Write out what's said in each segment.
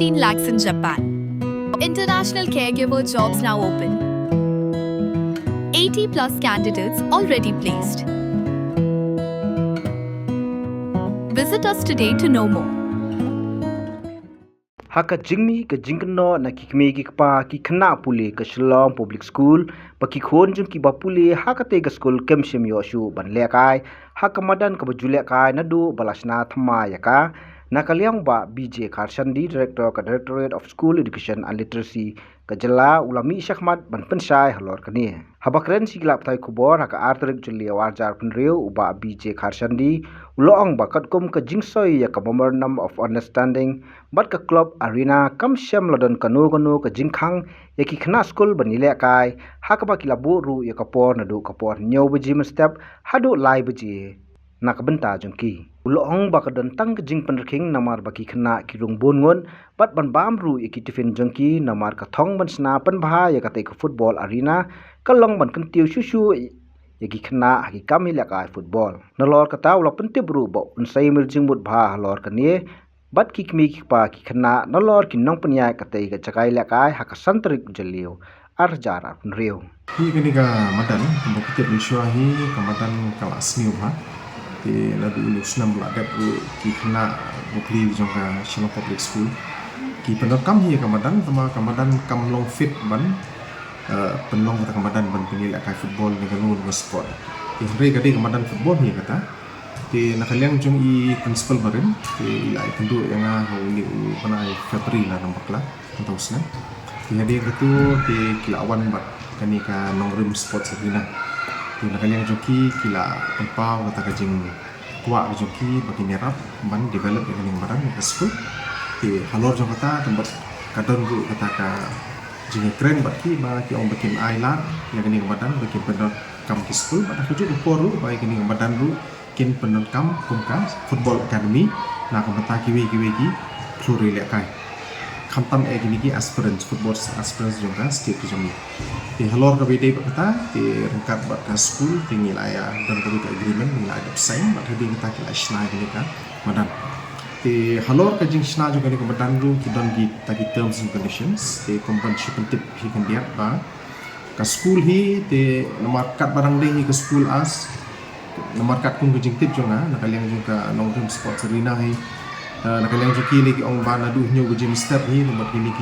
15 lakhs in Japan. International caregiver jobs now open. 80 plus candidates already placed. Visit us today to know more. Haka jingmi ke jingkno na kikme ki kpa ki khna puli ke Shillong Public School pa ki khon jung ki bapuli haka te ga school kemshim yoshu ban lekai haka madan ka bajule kai na du balasna thama yaka na kalyang ba BJ Kharshandi Director ka Directorate of School Education and Literacy ka jala ulami Shahmat ban pensai halor kani habakren siglap thai khubor haka artrik julia warjar punreu uba BJ Kharshandi uloong ba katkum ka jingsoi ya ka memorandum of understanding bat ka club arena kam shem lodon kanu ka jingkhang ya ki khna school banile kai haka ba kilabu ru ya ka por na du ka por nyow baji step hadu lai baji na ka benta jungki uloong ba ka don tang ka jing panrking namar ba ki khna ki rung bon ngon bat ban bam ru ya ki tifin jungki namar ka thong ban sna pan bha ya ka te ka football arena ka long ban kan tiu shu shu yagi khna hagi kami lakai football nalor kata ula pentib ru bo unsai mirjing mut bha halor kanie bat ki kmi ki pa ki khna nalor ki nong panya katai ga chakai lakai haka santrik jalio arjara nriu hi kini ka madan bukit miswa hi kamatan kelas niu ha ti labu lusnam ladap ru ki khna bukli jongka Shillong Public School ki penokam hi kamadan tama kamadan kam long fit ban penlong kata kamadan ban penilai kai football ni kanu dengan sport. Ihre kadi kamadan football ni kata. Ti nakaliang jong I principal barin ti ilai tentu yang hau ni panai Februari lah nampak lah entah usna. Ti hadi katu ti kilawan bat kani ka nongrim sport sabina. Ti nakaliang joki kila tempau kata kajing tua joki bagi nerap ban develop yang kani barang ke school. Ti halor jong kata tempat kadon ru kata ka jini keren baki bagi orang bikin island yang kini kebadan bagi penonton kam ki school pada tujuh poru bagi kini kebadan ru kin penonton kam kumka football academy na kembata kiwi ki pluri lekai kamtam gini ki aspirants football aspirants juga setiap jami di halor ka bede kata di rengkat bat ka school tinggi laya dan ka agreement nilai ada sign bat hadi kita ki asna gini ka madan ti halor ka jing shna juga ni kebadan ru kidon gi taki terms and conditions ti companship tip hi kan dia ba ka school hi ti nomor kat barang deh hi ka school as nomor kat kun jing tip jonga nakaliang jung ka nongrim sports arena hi nakaliang juki ni ki ong ba na du nyu gym step hi nomor kini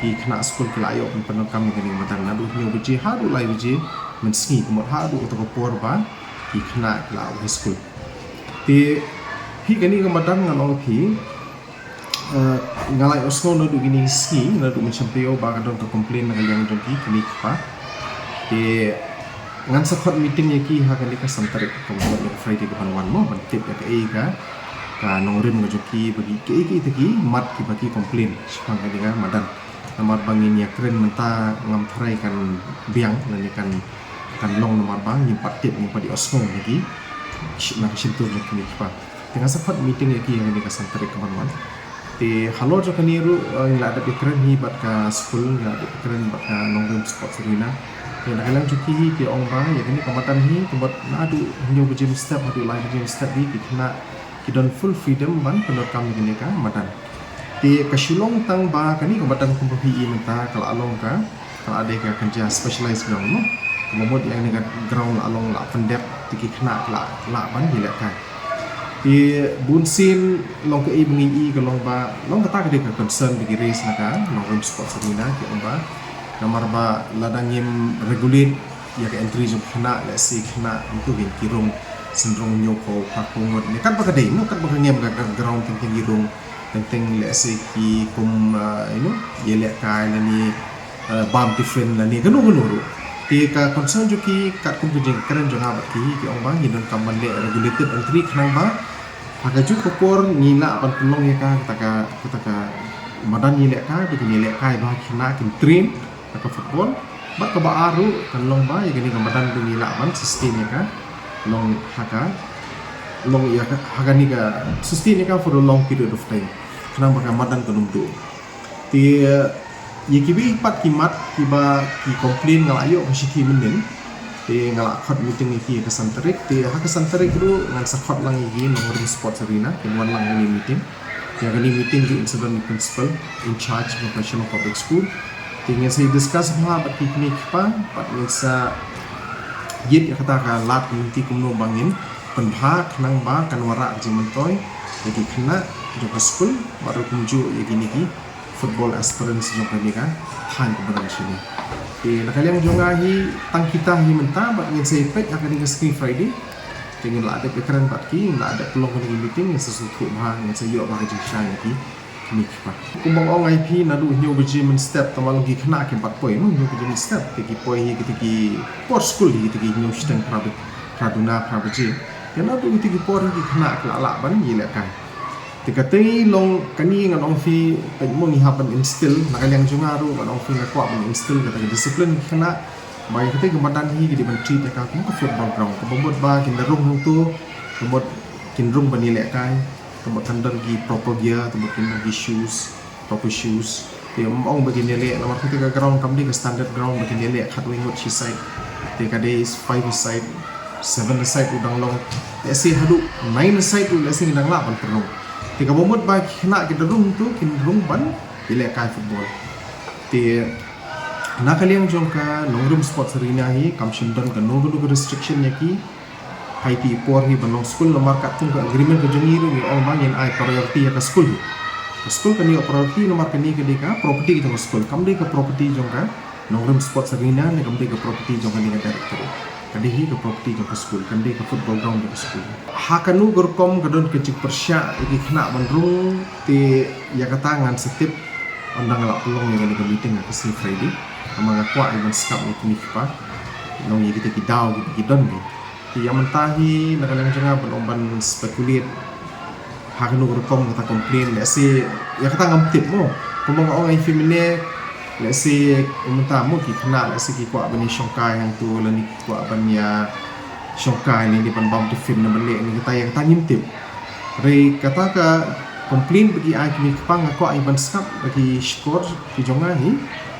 ki khna school ki layo pen kam ni matan na du nyu ji ha du lai ji men ski komot ha du to por ba ki khna la high school ti hi kani kamadan ngalong hi ngalai osno no du gini ski no du mencampio ba kadon ka complain na yang jonki kini pa te ngan sakot meeting yaki ha kali ka santarik ko mo Friday ko wan mo ban tip ka ka nongrim ga joki bagi ke teki mat ki bagi complain sipang kali ka madan namar bangin ya keren menta ngam thrai kan biang nani kan long namar bang ni patip ni padi osno lagi na sintur kini pa tengah sempat meeting yaki yang ini kesan tarik kemana ti halor jo kaniru ngila ada pikiran hi bat ka school ngila ada pikiran bat ka nongrim sports arena ti nakalang juki hi ti ong ba ya kini kamatan hi tempat na adu nyu gym step adu live gym step hi kena kidon full freedom ban penor kami gini ka matan ti ka Shillong tang ba kani kamatan kumpu hi menta kalau along ka kalau ada ka kerja specialized ground no momod yang ni ground along la pendep ti kena la ban hilak ka di bunsin long ke bengi ke long kata ke dia concern bagi race naka long sports arena ke ba namar ba ladangim regulate ya ke entry jom kena let's see kena untuk yang kirung sendrong nyoko pakungot ni kan pakai demo kan pakai ngem ke ground tinggi kirung tentang let's see ki kum yelek kai ni bam different ni kanu ti ka concern joki kat kum kejeng keren jong abat ki ong bang hidon kamban le regulated entry kenang ba pakai ju kopor ngila pan pelong ya kata madan ngilek ka bagi ngilek kai ba kena kin train ka football ba ka ba aru kan long ba ya gini madan du ngila ban sustain ya ka long ya haga ni ka sustain ya ka for a long period of time kenang ba ka madan kanum du ti ye kibi pat kimat kiba ki complain ngalayo hashiki menen te ngalak khot meeting iki ke santarik te ha ke santarik ru ngan sakhot lang iki nongrim sports arena ke wan lang ni meeting yang kini meeting di incident principal in charge of Shillong Public School. Tinggal saya discuss apa bat kini kipa bat sa yit ya kata ka lat community kumno bangin penbha nang ba kan wara jimentoy jadi kena joko school baru kunju ya gini ki football aspirants jong kami ka than ko bang sini nakaliang jongahi tang kita hi menta bat ngin say pet akan di screen Friday tinggal la ada pekaran bat ki la ada pelong ni meeting yang sesuatu bah yang saya ba ji sha ki ni pa kumbang ong IP na du nyu beji men step tamalong ki kena ki pat poi no nyu beji men step ki poi hi ki por school hi ki nyu steng prabit praduna prabaji kena du ki por ki kena la ban yi la kan tikatei long kani ngan ong fi pen mo ni happen instill nakaliang jungaru ngan ong fi na kwa men instill kata discipline kena bai kate kemadan hi di menteri ta ka ko football ground ko bomot ba kin darung hung tu bomot kin rung bani le kai bomot tandar gi proper gear bomot kin gi shoes proper shoes te ong bagi ne le lamar kate ka ground kam di ka standard ground bagi ne le khat wing what she side te ka de is 5 side 7 side udang long te si hadu 9 side u le sing dang la ban perlu te ka bomot ba kena ki darung tu kin rung ban ile kai football te nakaliang jongka nongrum sports arena hi kamshindon ka nogu restriction yaki haiti por hi banong school nomor kat tung ka agreement ka jongiru ni all bang yan ai priority ya ka school ka ni priority nomor ka ni ka deka property ka school kam de ka property jongka nongrum sports arena ni kam de ka property jongka ni ka director kadi hi ka property jongka school kam de ka football ground ka school hakanu gorkom kadon ke cik persya iki khna bandrung te ya kata ngan setip ondang la pelong yang ka meeting ka si Friday mga kwa ibang skap ni kinipa nong yi kita kidaw gi don gi ti yang mentahi nakalang janga penomban spekulit haknu rekom kata komplain le se ya kata ngam tip mo kumang ong ai femine le se kumenta mo ki khna le se ki kwa bani shongkai hang tu le ni kwa banya shongkai ni di pan bam tu film na bale ni kita yang tangim tip re kata ka komplain bagi ai kinipa ngakwa ibang skap bagi skor ki jonga hi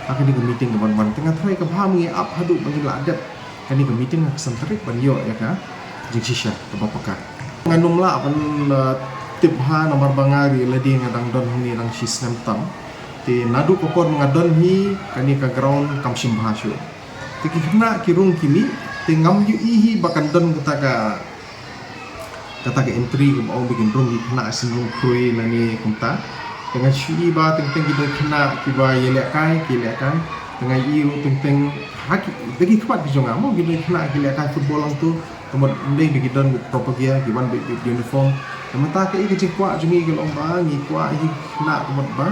akan di meeting kawan-kawan tengah try ke paham ya up hadu bagi ladat kan di meeting nak sentrik ban yo ya ka jing sisha ke bapaka nganum la apan tip ha nomor bangari ladi ngadang don ni rang sistem tam ti nadu kokor mengadon hi kani ka ground kam sim bahasyo ti kena kirung kimi ti ngam yu ihi bakan don kata ka entry ke mau bikin room di kena sindung krui lani kumta dengan shui ba teng kita kena kiba yelek kai dengan iu teng haki bagi kuat di jonga mo kita kena yelek kai football lang tu kemudian ndai bagi don proper gear giban big uniform mata ke iki kwa jungi ke lomba ngi kwa hi kena kemudian ba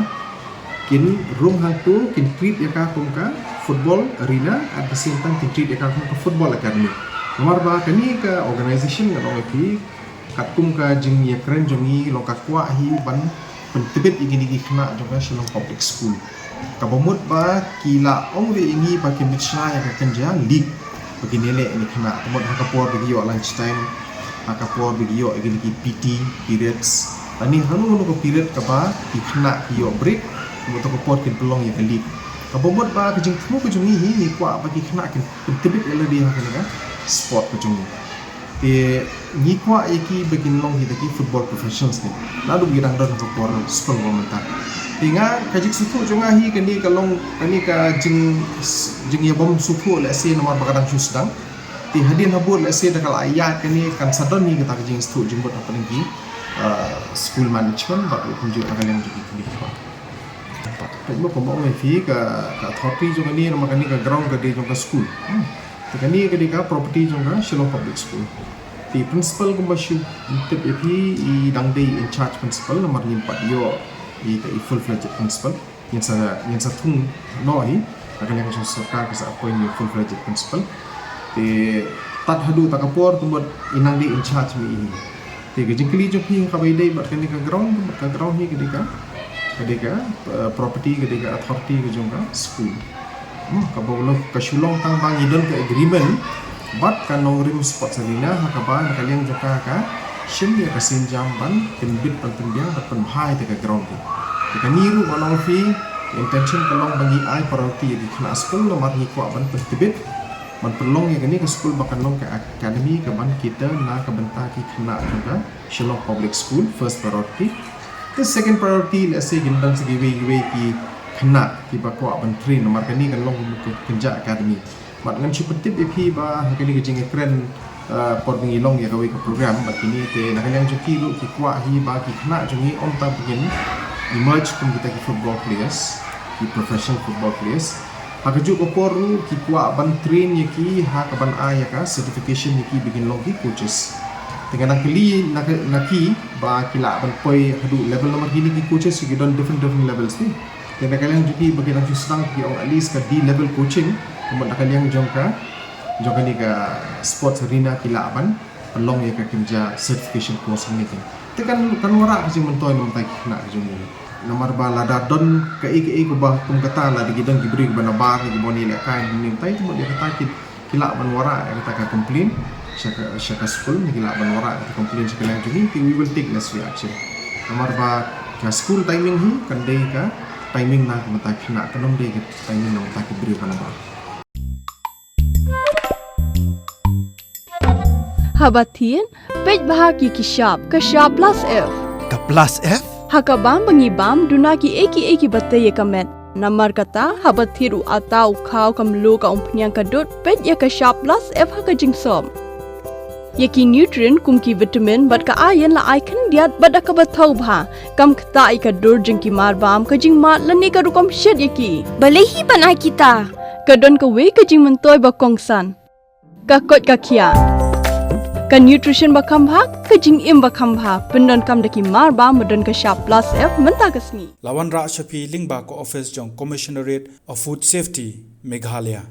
kin room hang tu kin treat ya ka kumka football arena at the same time kin treat ya ka kumka football academy nomor ba kani ka organization ngano ki kat kumka jing ya keren jungi loka kwa hi ban pentibit ingin kena juga Shillong Public School. Kabomot ba kila ong de ingi ba kimitsna ya kan ja league begini le ini kena kabomot hakapor bagi yo lunch time hakapor bagi yo ingin ki PT periods ani hanu ko period ka ba kena yo break kabomot hakapor kin pelong ya league kabomot ba kejing temu ke jungi hi ni kwa bagi kena kin pentibit le dia kan sport ke jungi te ni kwa eki begin long kita ki football professionals ni lalu girang don for school momentar tinga kajik suku jonga hi kani kalong kani ka jing ya bom suku le se nomor bakadang susdang ti hadin habur le se dakal ayat kani kan sadon ni kita jing stu jing bot apa lagi school management ba kunjuk akan yang jadi kini kwa mo ko mo fi ka authority jonga ni nomor kani ka ground ka di jonga school kani ka property jonga Shillong Public School the principal kumbashu tip epi I dangdei in charge principal nomor 4 yo I ka full fledged principal yang sa thung noi akan yang sarkar ka sa appoint yo full fledged principal te tat hadu takapor tumbot inang di in charge mi ini te gejingkli jo pi ka baidai bat kan ka ground hi ka property ka authority ka jonga school ka bawlo ka Shillong tang bang idon ka agreement bat kan nongrim sport arena hakaba nakaliang joka ka shim ya kasin jamban timbit pantimbiang bat panbhai te ka ground ka niru manong fi intention kalong bagi ai priority di kena school nomor ni kwa ban tibit ban perlong ya kani ke school bakan long ka academy ka ban kita na ka benta ki kena juga Shillong Public School first priority The second priority let's say gendang segi giveaway ki khana ki ba ko ban train nomor kani kan long ko Kenja Academy. Mat ngan chupetip EP ba kani ke jing keren por bingi long ya gawe ke program bat kini te nak yang joki lu ki kwa hi ba ki khana jongi on ta begin emerge kum kita ki football players, ki professional football players. Hakajuk oporu ki kwa ban train ye ki ha ka ban aya ka certification ye ki begin long ki coaches. Dengan nakili naki ba kila ban poi hadu level nomor gini ki coaches ki don different levels ni. Dan kalian juga bagi lang susang ki at least ka D level coaching kemudian kalian jongka ni ka sports arena kila ban pelong ye ka Kenja certification course ni kan. Tekan kan wara kasi mentoy memtai nak jong nomor bala da don ka ko ba tum kata la di gidang gibri ba na bar di boni le kan ni tai tu dia kata kila ban wara yang kata ka complain syaka school ni kila ban wara ka complain sekalian juni we will take necessary action nomor ba ka school timing hi kan dei ka timing na mata kena kanom dei ka timing na mata gibri ba na bar Habatin pej bahagi ki shop ka shop plus F Ka plus F? Hakabam bangibam dunaki eki batay kamet. Namar kata habathiru atau kau kamlu ka umpnyang kadut pet ya ka shop plus F haka jingsom. Yaki nutrient kumki vitamin bat ka ayan la icon diat bada ka bathau bha kam kata ika dur jingki marbam ka jing mat lani ka rukom shed yaki. Balehi banai kita. Kadon ka we ka jing mentoy ba kongsan. Ka kot ka kia. Ka nutrition ba kambha ka jing im ba kambha pendon kam daki marba modon ka shop plus F menta kasni. Lawan Ra Shafi Lingba ko office jong Commissionerate of Food Safety Meghalaya.